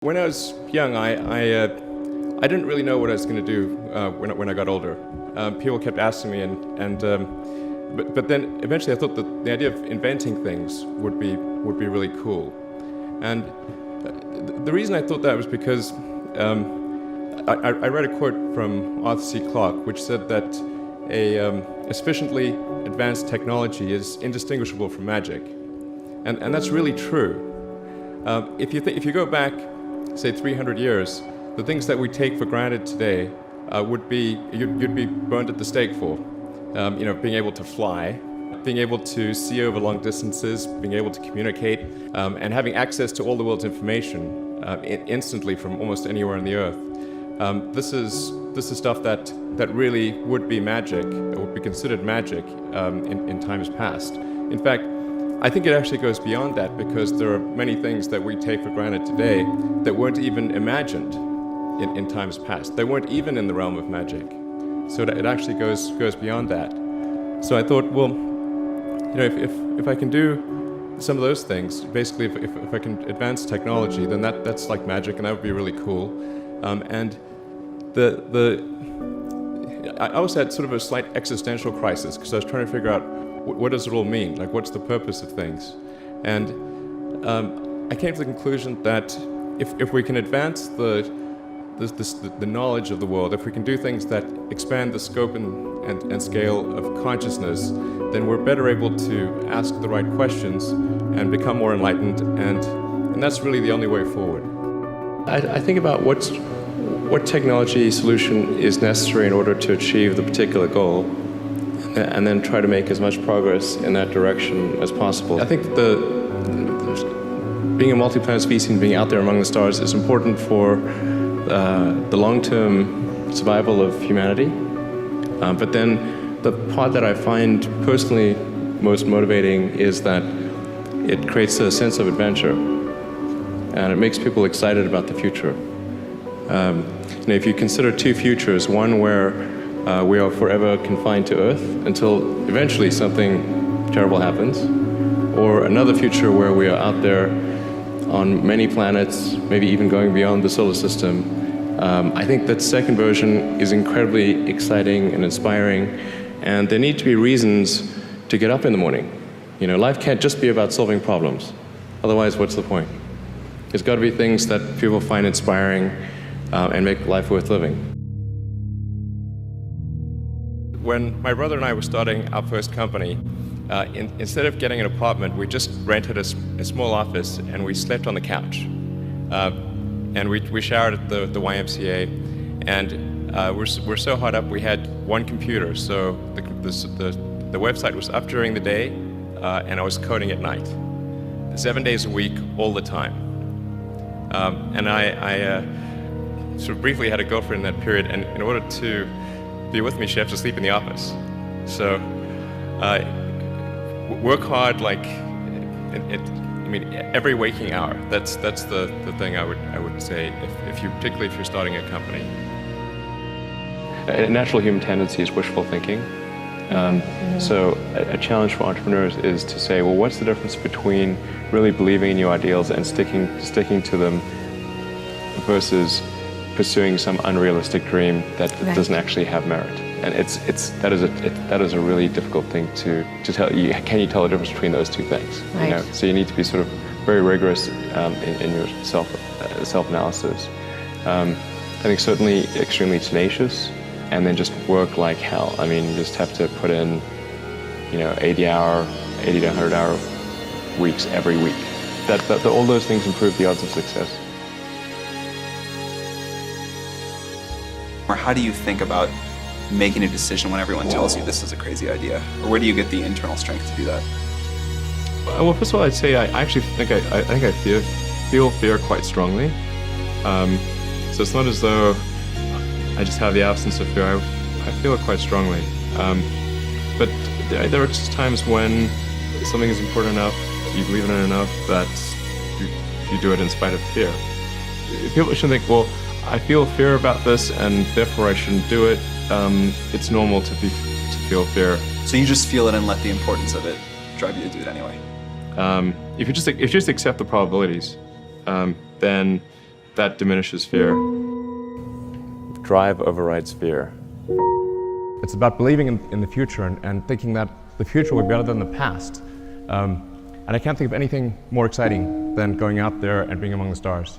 When I was young, I didn't really know what I was going to do when I got older. People kept asking me, but then eventually I thought that the idea of inventing things would be really cool. And the reason I thought that was because I read a quote from Arthur C. Clarke, which said that a sufficiently advanced technology is indistinguishable from magic, and that's really true. If you go back, say 300 years, the things that we take for granted today you'd be burned at the stake for. Being able to fly, being able to see over long distances, being able to communicate, and having access to all the world's information instantly from almost anywhere on the earth. This is stuff that really would be magic, or would be considered magic in times past. In fact, I think it actually goes beyond that, because there are many things that we take for granted today that weren't even imagined in times past. They weren't even in the realm of magic. So it actually goes beyond that. So I thought, well, if I can do some of those things, basically if I can advance technology, then that's like magic, and that would be really cool. And I also had sort of a slight existential crisis, because I was trying to figure out what does it all mean? Like, what's the purpose of things? And I came to the conclusion that if we can advance the knowledge of the world, if we can do things that expand the scope and scale of consciousness, then we're better able to ask the right questions and become more enlightened, and that's really the only way forward. I think about what technology solution is necessary in order to achieve the particular goal, and then try to make as much progress in that direction as possible. I think being a multi-planet species and being out there among the stars is important for the long-term survival of humanity. But then the part that I find personally most motivating is that it creates a sense of adventure, and it makes people excited about the future. If you consider two futures, one where we are forever confined to Earth until eventually something terrible happens, or another future where we are out there on many planets, maybe even going beyond the solar system. I think that second version is incredibly exciting and inspiring, and there need to be reasons to get up in the morning. Life can't just be about solving problems. Otherwise, what's the point? There's got to be things that people find inspiring and make life worth living. When my brother and I were starting our first company, instead of getting an apartment, we just rented a small office, and we slept on the couch. And we showered at the YMCA, and we're so hot up we had one computer, so the website was up during the day, and I was coding at night, 7 days a week, all the time. And I sort of briefly had a girlfriend in that period, and in order to be with me, she had to sleep in the office. So work hard, like every waking hour. That's the thing I would say, particularly if you're starting a company. A natural human tendency is wishful thinking. So a challenge for entrepreneurs is to say, well, what's the difference between really believing in your ideals and sticking to them versus pursuing some unrealistic dream that doesn't actually have merit? And that is a really difficult thing to tell you. Can you tell the difference between those two things? Right. So you need to be sort of very rigorous in your self-analysis. I think certainly extremely tenacious, and then just work like hell. You just have to put in 80 to 100-hour weeks every week. All those things improve the odds of success. Or how do you think about making a decision when everyone tells you this is a crazy idea? Or where do you get the internal strength to do that? Well, first of all, I'd say I actually think I feel fear quite strongly. So it's not as though I just have the absence of fear. I feel it quite strongly. But there are just times when something is important enough, you believe in it enough, that you do it in spite of fear. People shouldn't think, well, I feel fear about this, and therefore I shouldn't do it. It's normal to feel fear. So you just feel it and let the importance of it drive you to do it anyway? If you just accept the probabilities, then That diminishes fear. Drive overrides fear. It's about believing in the future and thinking that the future will be better than the past. And I can't think of anything more exciting than going out there and being among the stars.